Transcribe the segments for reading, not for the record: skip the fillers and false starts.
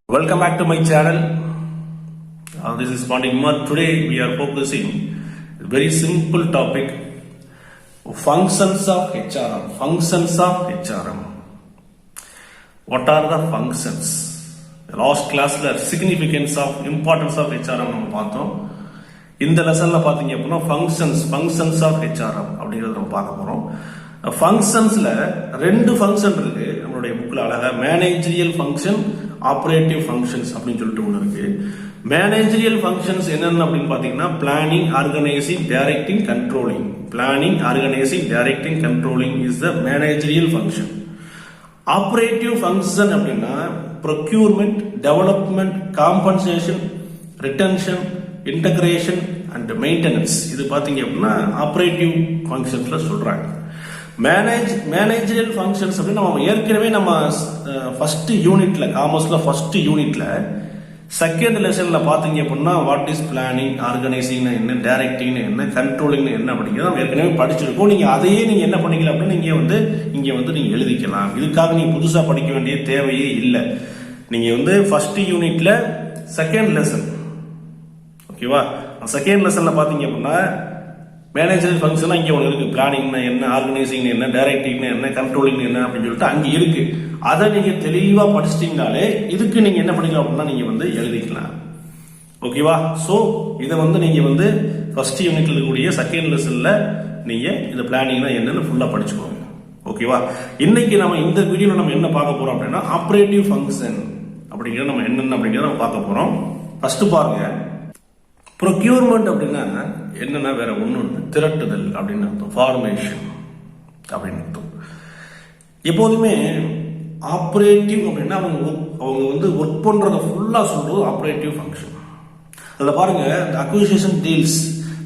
Welcome back to my channel. This is Pandit Kumar. Today we are focusing very simple topic: functions of HRM. Functions of HRM. What are the functions? Last class la significance of importance of HRM நம்ம பார்த்தோம். இந்த லெசன்ல பாத்தீங்க அப்படின்னா functions of HRM அப்படிங்கறத நம்ம பார்க்க போறோம். ஃபங்க்ஷன்ஸ்ல ரெண்டு ஃபங்க்ஷன் இருக்கு நம்மளுடைய புக்ல அழகா மேனேஜரியல் ஃபங்க்ஷன் ஆபரேட்டிவ் ஃபங்க்ஷன்ஸ் அப்படின்னு சொல்லிட்டு ஒன்று இருக்கு. மேனேஜரியல் ஃபங்க்ஷன்ஸ் என்னென்ன அப்படின்னு பாத்தீங்கன்னா planning, organising, directing, controlling. Planning, organising, directing, controlling is the managerial function. Operative function அப்படின்னா procurement, development, compensation, retention, integration and maintenance. இது பாத்தீங்க அப்படின்னா ஆபரேட்டிவ் ஃபங்க்ஷன்ஸ்ல சொல்றாங்க. மேனேஜரியல் ஃபங்க்ஷன்ஸ் அப்படின்னு நம்ம ஏற்கனவே நம்ம ஃபர்ஸ்ட் யூனிட்ல காமர்ஸ்ல ஃபர்ஸ்ட் யூனிட்ல செகண்ட் லெசன்ல பாத்தீங்க அப்படின்னா வாட் இஸ் பிளானிங், ஆர்கனைசிங் என்ன, டைரக்டிங் என்ன, கண்ட்ரோலிங் என்ன அப்படிங்கிறத நம்ம ஏற்கனவே படிச்சிருக்கோம். நீங்க அதையே நீங்க என்ன பண்ணிக்கலாம் அப்படின்னு இங்க வந்து நீங்க எழுதிக்கலாம். இதுக்காக நீங்க புதுசா படிக்க வேண்டிய தேவையே இல்லை. நீங்க ஃபர்ஸ்ட் யூனிட்ல செகண்ட் லெசன், ஓகேவா, செகண்ட் லெசன்ல பாத்தீங்க அப்படின்னா மேனேஜரியல் ஃபங்க்ஷன் இங்க ஒன்று இருக்கு. பிளானிங் என்ன, ஆர்கனைசிங் என்ன, டைரக்டிங் என்ன, கண்ட்ரோலிங் என்ன அப்படின்னு சொல்லிட்டு அங்க இருக்கு. அதை நீங்க தெளிவா படிச்சிட்டீங்கனாலே இதுக்கு நீங்க என்ன பண்ணிக்கலாம் அப்படின்னா நீங்க எழுதிக்கலாம். ஓகேவா? சோ இதை நீங்க ஃபர்ஸ்ட் யூனிட்ல இருக்கக்கூடிய செகண்ட் லெசன்ல நீங்க இந்த பிளானிங்னா என்னன்னு ஃபுல்லா படிச்சுக்கோங்க. ஓகேவா? இன்னைக்கு நம்ம இந்த வீடியோல நம்ம என்ன பார்க்க போறோம் அப்படின்னா ஆபரேட்டிவ் ஃபங்க்ஷன் அப்படிங்கிறது நம்ம என்னென்ன அப்படிங்கிறத நம்ம பார்க்க போறோம். ஃபர்ஸ்ட் பாருங்க, ப்ரொக்யூர்மெண்ட் அப்படின்னா என்னன்னா வேற ஒண்ணு திரட்டுதல் அப்படின்னு அர்த்தம், ஃபார்மேஷன் அப்படின்னு அர்த்தம். எப்போதுமே ஆபரேட்டிவ் அப்படின்னா அவங்க ஒர்க் பண்றதை ஃபுல்லா சொல்றது ஆபரேட்டிவ் ஃபங்க்ஷன். அதுல பாருங்க, acquisition deals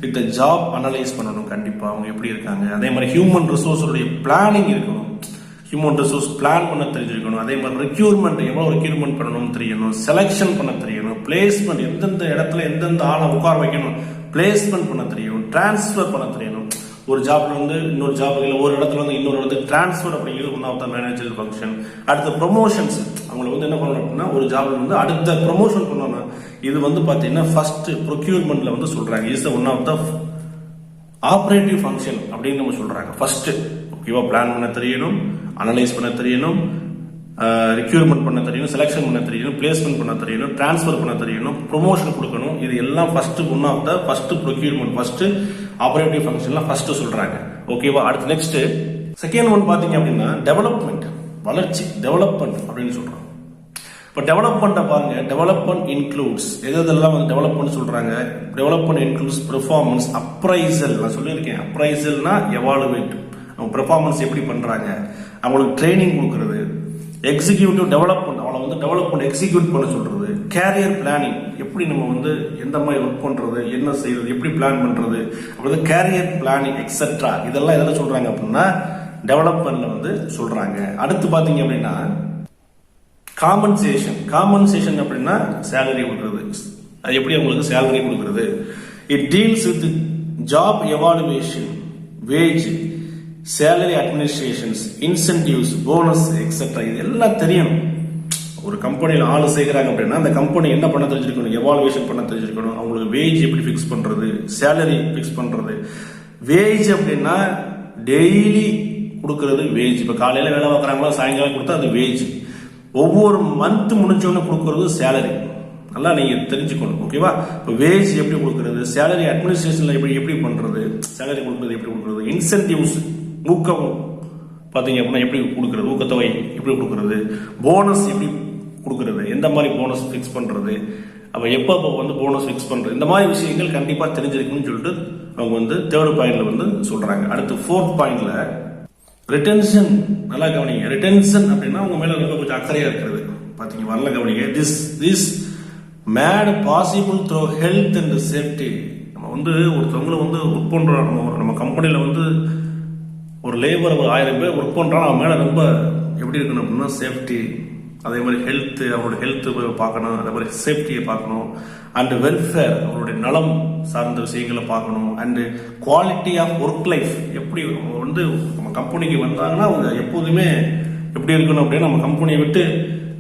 with job analyse பண்ணணும் கண்டிப்பா அவங்க எப்படி இருக்காங்க. அதே மாதிரி ஹியூமன் ரிசோர்ஸோடைய பிளானிங் இருக்கணும். ஹியூமன் ரிசோர்ஸ் பிளான் பண்ண தெரிஞ்சிருக்கணும். அதே மாதிரி ரெக்யூர்மெண்ட் எவ்வளவு ரெக்யூர்மெண்ட் பண்ணணும் தெரியணும். செலக்ஷன் பண்ண தெரியணும். பிளேஸ்மெண்ட் எந்தெந்த இடத்துல எந்தெந்த ஆளை உட்கார வைக்கணும் பிளேஸ்மெண்ட் பண்ண தெரியணும். டிரான்ஸ்பர் பண்ண தெரியணும். ஒரு ஜாப்ல இன்னொரு ஜாப்ல ஒரு இடத்துல இன்னொரு இடத்துக்கு டிரான்ஸ்பர் அப்படிங்கிறது one of the managerial function. அடுத்த ப்ரொமோஷன்ஸ் அவங்களை என்ன பண்ணணும் அப்படின்னா ஒரு ஜாப்ல அடுத்த ப்ரொமோஷன் பண்ணணும். இது பாத்தீங்கன்னா ஃபர்ஸ்ட் ப்ரொக்யூர்மெண்ட்ல சொல்றாங்க is one of the operative function அப்படின்னு நம்ம சொல்றாங்க. ஃபர்ஸ்ட் ஓகேவா, பிளான் பண்ண தெரியணும், அனலைஸ் பண்ண தெரியணும், ரெக்யூர்மெண்ட் பண்ண தெரியணும், செலக்ஷன் பண்ண தெரியணும், பிளேஸ்மெண்ட் பண்ண தெரியணும், டிரான்ஸ்பர் பண்ண தெரியணும், ப்ரொமோஷன் கொடுக்கணும். இது எல்லாம் first one of the first procurement first operative ஃபங்க்ஷன்ல ஃபர்ஸ்ட் சொல்றாங்க. ஓகேவா? அடுத்து நெக்ஸ்ட் செகண்ட் ஒன் பாத்தீங்க அப்படின்னா டெவலப்மெண்ட், வளர்ச்சி, டெவலப்மெண்ட் அப்படின்னு சொல்றோம். இப்ப டெவலப்மெண்ட் பாருங்க, டெவலப்மெண்ட் இன்க்ளூட்ஸ் எதெல்லாம் டெவலப்மெண்ட் சொல்றாங்க. Development includes performance, appraisal. நான் சொல்லியிருக்கேன், அப்ரைசல்னா எவாலுவேட், அவங்க பெர்ஃபார்மன்ஸ் எப்படி பண்றாங்க, அவங்களுக்கு ட்ரைனிங் கொடுக்கறது. எக்ஸிக்யூட்டிவ் டெவலப்மெண்ட், அவளை டெவலப்மெண்ட் எக்ஸிக்யூட் பண்ண சொல்றது. கேரியர் பிளானிங், எப்படி நம்ம எந்த மாதிரி ஒர்க் பண்றது, என்ன செய்யறது, எப்படி பிளான் பண்றது, அப்படி கேரியர் பிளானிங் எக்ஸெட்ரா. இதெல்லாம் எதில் சொல்றாங்க அப்படின்னா டெவலப்மெண்ட்ல சொல்றாங்க. அடுத்து பாத்தீங்க அப்படின்னா காம்பன்சேஷன். காம்பன்சேஷன் அப்படின்னா சேலரி கொடுக்கறது. அது எப்படி அவங்களுக்கு சேலரி கொடுக்கறது. It deals with job evaluation, wage, salary administrations, incentives, bonus etcetera. இது எல்லாம் தெரியணும். ஒரு கம்பெனியில் ஆளு சேர்க்கிறாங்க அப்படின்னா அந்த கம்பெனி என்ன பண்ண தெரிஞ்சிருக்கணும், எவாலுவேஷன் பண்ண தெரிஞ்சிருக்கணும். அவங்களுக்கு வேஜ் எப்படி பிக்ஸ் பண்றது, சேலரி பிக்ஸ் பண்றது. வேஜ் அப்படின்னா டெய்லி கொடுக்கறது வேஜ். இப்ப காலையில வேலை பார்க்கறாங்களா, சாயங்காலம் கொடுத்தா அது வேஜ். ஒவ்வொரு மந்த் முடிஞ்சோன்னு கொடுக்கறது சேலரி. நல்லா நீங்க தெரிஞ்சுக்கணும். ஓகேவா? இப்போ வேஜ் எப்படி கொடுக்கறது, சேலரி அட்மினிஸ்ட்ரேஷன்ல எப்படி பண்றது, சேலரி கொடுக்கறது எப்படி கொடுக்கறது, இன்சென்டிவ்ஸ் ஊக்கம் பாத்தீங்க அப்படின்னா எப்படி கொடுக்கறது, ஊக்கத்தொகை எப்படி கொடுக்கறது, போனஸ் எப்படி கொடுக்கறது, எந்த மாதிரி போனஸ் பிக்ஸ் பண்றது, அப்ப எப்போ போனஸ் பிக்ஸ் பண்றது, இந்த மாதிரி விஷயங்கள் கண்டிப்பா தெரிஞ்சிருக்குன்னு சொல்லிட்டு அவங்க தேர்ட் பாயிண்ட்ல சொல்றாங்க. அடுத்து ஃபோர்த் பாயிண்ட்ல ரிட்டென்ஷன். நல்லா கவனிங்க, ரிட்டென்ஷன் அப்படின்னா உங்க மேல ரொம்ப கொஞ்சம் அக்கறையா இருக்கிறது. பாத்தீங்க, வரல கவனிங்க. This mat possible through health and safety. நம்ம ஒருத்தவங்களை ஒர்க் பண்றோம், நம்ம கம்பெனில ஒரு லேபர் ஒரு 1000 பேர் ஒர்க் பண்றாங்க, அவன் மேல ரொம்ப எப்படி இருக்கணும் அப்படின்னா சேஃப்டி, அதே மாதிரி ஹெல்த், அவரோட ஹெல்த் பார்க்கணும், அதே மாதிரி சேஃப்டியை பார்க்கணும், அண்ட் வெல்ஃபேர், அவருடைய நலம் சார்ந்த விஷயங்களை பார்க்கணும், and quality of work life. எப்படி நம்ம கம்பெனிக்கு வந்தாங்கன்னா அவங்க எப்போதுமே எப்படி இருக்கணும் அப்படின்னா நம்ம கம்பெனியை விட்டு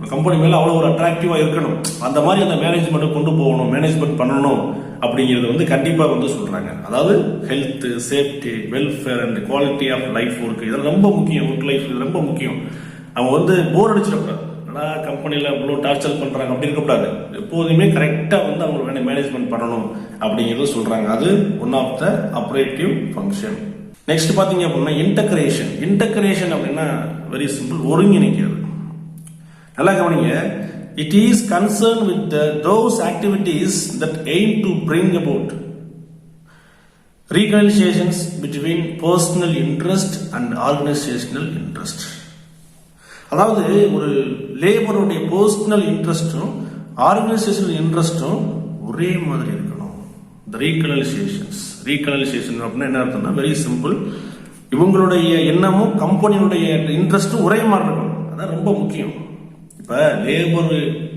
கம்பெனி மேல அவ்வளவு ஒரு அட்ராக்டிவா இருக்கணும், அந்த மாதிரி அந்த மேனேஜ்மெண்ட் கொண்டு போகணும், மேனேஜ்மெண்ட் பண்ணணும் அப்படிங்கிறது வந்து கண்டிப்பா வந்து சொல்றாங்க. அதாவது health, safety, welfare and quality of life work, இதெல்லாம் ரொம்ப முக்கியம். ஒர்க் லைஃப் இது ரொம்ப முக்கியம். அவங்க வந்து போர் அடிச்சிடக்கூடாது, கம்பெனில இவ்வளவு டார்ச்சர் பண்றாங்க அப்படி இருக்கக்கூடாது. எப்போதுமே கரெக்டா வந்து அவங்க மேனேஜ்மெண்ட் பண்ணணும் அப்படிங்கிறது சொல்றாங்க. அது one of the operative function. Next பாத்தீங்க அப்படின்னா இன்டகிரேஷன். இன்டகிரேஷன் அப்படின்னா வெரி சிம்பிள், ஒருங்கிணைக்கிறது. நல்லா கவனிங்க. It is concerned with those activities that aim to bring about reconciliations between personal interest and organizational interest. அதாவது ஒரு லேபருடைய பர்சனல் இன்ட்ரெஸ்டும் ஆர்கனைசேஷனல் இன்ட்ரெஸ்டும் ஒரே மாதிரி இருக்கணும். இந்த ரீகனலைசேஷன் அப்படின்னா என்ன அர்த்தம்னா வெரி சிம்பிள், இவங்களுடைய எண்ணமும் கம்பெனியுடைய இன்ட்ரெஸ்டும் ஒரே மாதிரி இருக்கணும். அதான் ரொம்ப முக்கியம். இப்ப லேபர்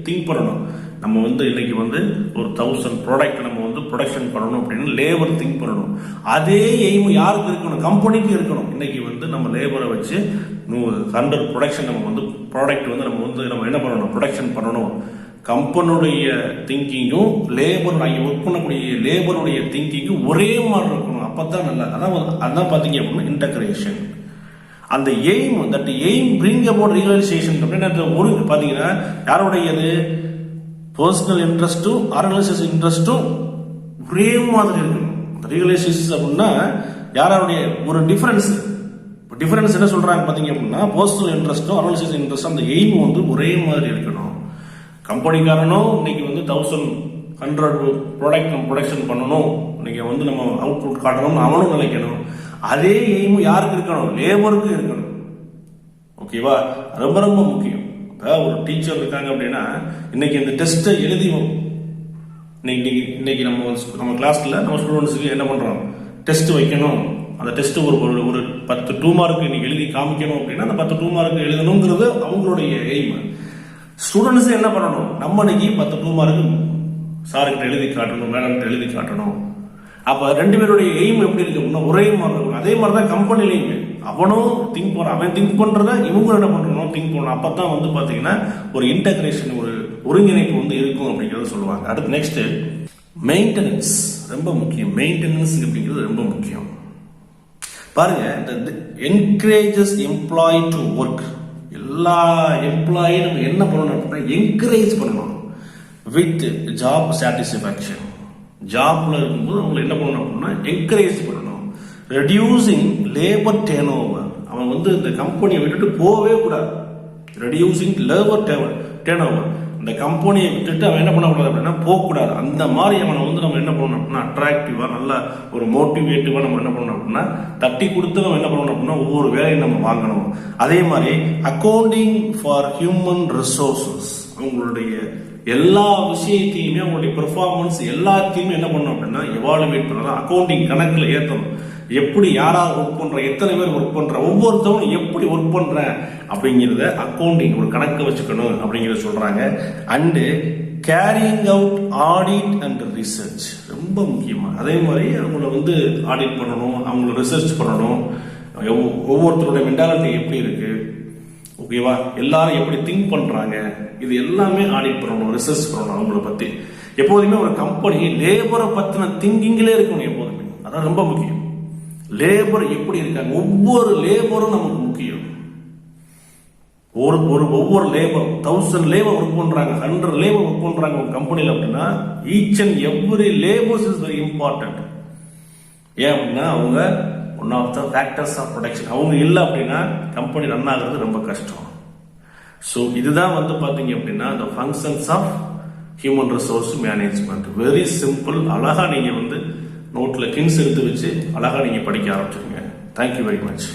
திங்க் பண்ணணும், நம்ம வந்து இன்னைக்கு வந்து ஒரு 1000 ப்ராடக்ட் நம்ம வந்து ப்ரொடக்ஷன் பண்ணணும் அப்படின்னு லேபர் திங்க் பண்ணணும். அதே எய்ம் யாருக்கு இருக்கணும்? கம்பெனிக்கு இருக்கணும். இன்னைக்கு வந்து நம்ம லேபரை வச்சு 100 ப்ரொடக்ஷன் நம்ம வந்து ப்ராடக்ட் வந்து நம்ம என்ன பண்ணணும்? ப்ரொடக்ஷன் பண்ணணும். கம்பெனியுடைய திங்கிங்கும் லேபர் ஒர்க் பண்ணக்கூடிய லேபருடைய திங்கிங்கும் ஒரே மாதிரி இருக்கணும். அப்பதான் நல்லா. அதான் பாத்தீங்க அப்படின்னா இன்டகிரேஷன். அந்த aim, that aim bring about realisation அப்படின்னு ஒரு பாத்தீங்கன்னா யாருடையது? பர்சனல் இன்ட்ரெஸ்டும் ஆர்கனைசேஷன் இன்ட்ரெஸ்டும் ஒரே மாதிரி இருக்கணும். ரியலைசேஷன் அப்படின்னா யாருடைய ஒரு டிஃபரன்ஸ் என்ன சொல்றாங்க பாத்தீங்க அப்படின்னா பர்சனல் இன்ட்ரெஸ்டும் ஆர்கனைசேஷன் இன்ட்ரெஸ்டும் அந்த எய்ம் வந்து ஒரே மாதிரி இருக்கணும். கம்பெனிக்காரனும் இன்னைக்கு வந்து 1100 ப்ராடக்ட் நம்ம ப்ரொடக்ஷன் பண்ணணும், இன்னைக்கு வந்து நம்ம அவுட்புட் காட்டணும் அவனும் நினைக்கணும். அதே எய்ம் யாருக்கு இருக்கணும்? லேபருக்கு இருக்கணும். ஓகேவா? ரொம்ப ரொம்ப முக்கியம். ஒரு டீச்சர் இருக்காங்க அப்படின்னா இன்னைக்கு இந்த டெஸ்ட்டை எழுதி இன்னைக்கு நம்ம கிளாஸ்ல நம்ம ஸ்டூடெண்ட்ஸுக்கு என்ன பண்றோம்? டெஸ்ட் வைக்கணும். அந்த டெஸ்ட் ஒரு 10 2 மார்க் இன்னைக்கு எழுதி காமிக்கணும் அப்படின்னா அந்த 10 2 மார்க் எழுதணுங்கிறது அவங்களுடைய எய்ம். ஸ்டூடெண்ட்ஸ் என்ன பண்ணணும்? நம்ம இன்னைக்கு 10 2 மார்க் சார்கிட்ட எழுதி காட்டணும், மேடம் எழுதி காட்டணும். அப்ப 2 பேருடைய எய்ம் எப்படி இருக்கு? ஒரே மாதிரி இருக்கும். அதே மாதிரிதான் கம்பெனிலையுமே அவனும் திங்க் பண்றான், அவன் திங்க் பண்றத இவங்க என்ன பண்றோம் திங்க் பண்ணணும். அப்பதான் வந்து பாத்தீங்கன்னா ஒரு இன்டகிரேஷன், ஒரு ஒருங்கிணைப்பு வந்து இருக்கும் அப்படிங்கறத சொல்லுவாங்க. அடுத்து நெக்ஸ்ட் மெயின்டெனன்ஸ். ரொம்ப முக்கியம். மெயின்டெனன்ஸ் அப்படிங்கிறது ரொம்ப முக்கியம். பாருங்க, என்கரேஜஸ் எம்ப்ளாயி டு ஒர்க். எல்லா எம்ப்ளாயும் நம்ம என்ன பண்ணணும் அப்படின்னா என்கரேஜ் பண்ணணும் வித் ஜாப் சாட்டிஸ்பாக்சன். ஜாப்ல இருக்கும்போது அவங்க என்ன பண்ணணும் அப்படின்னா என்கரேஜ் பண்ணணும். Reducing labour turn over. அவன் வந்து இந்த கம்பெனியை விட்டுட்டு போகவே கூடாது. Reducing labour turn over. இந்த கம்பெனியை விட்டுட்டு அவன் என்ன பண்ணக்கூடாது அப்படின்னா போகக்கூடாது. அந்த மாதிரி அவனை வந்து நம்ம என்ன பண்ணணும் அப்படின்னா அட்ராக்டிவா, நல்லா ஒரு மோட்டிவேட்டிவா நம்ம என்ன பண்ணணும் அப்படின்னா தட்டி கொடுத்து நம்ம என்ன பண்ணணும் அப்படின்னா ஒவ்வொரு வேலையும் நம்ம வாங்கணும். அதே மாதிரி அக்கௌண்டிங் ஃபார் ஹியூமன் ரிசோர்சஸ். அவங்களுடைய எல்லா விஷயத்தையுமே அவங்களுடைய பெர்ஃபார்மன்ஸ் எல்லாத்தையுமே என்ன பண்ணணும் அப்படின்னா எவாலுவேட் பண்ணலாம். அக்கௌண்டிங் கணக்குல ஏற்றணும். எப்படி யாராவது ஒர்க் பண்ற, எத்தனை பேர் ஒர்க் பண்ற, ஒவ்வொருத்தவனும் எப்படி ஒர்க் பண்ற அப்படிங்கிறத அக்கௌண்டிங் ஒரு கணக்கு வச்சுக்கணும் அப்படிங்கிறத சொல்றாங்க. And carrying out audit and research ரொம்ப முக்கியமா. அதே மாதிரி அவங்கள வந்து ஆடிட் பண்ணணும், அவங்கள ரிசர்ச் பண்ணணும். ஒவ்வொருத்தருடைய மென்டாலிட்டி எப்படி இருக்கு, ஓகேவா, எல்லாரும் எப்படி திங்க் பண்றாங்க, இது எல்லாமே ஆடிட் பண்ணணும், ரிசர்ச் பண்ணணும். அவங்கள பத்தி எப்போதுமே ஒரு கம்பெனி லேபரை பத்தின திங்கிங்லே இருக்கணும் எப்போதுமே. அதான் ரொம்ப முக்கியம். லேபர் எப்படி இருக்காங்க, ஒவ்வொரு லேபரும் நமக்கு முக்கியம். ஒவ்வொரு லேபர் 1000 லேபர் ஒர்க் பண்றாங்க, 100 லேபர் ஒர்க் பண்றாங்க ஒரு கம்பெனில அப்படின்னா each and every labours is very important. ஏன் அப்படின்னா அவங்க one of the factors of production. அவங்க இல்லை அப்படின்னா கம்பெனி ரன் ஆகுறது ரொம்ப கஷ்டம். ஸோ இதுதான் வந்து பாத்தீங்க அப்படின்னா the functions of human resource management. Very simple. அழகா நீங்க வந்து நோட்ல கிங்ஸ் எடுத்து வச்சு அழகா நீங்க படிக்க ஆரம்பிச்சிருங்க. Thank you very much.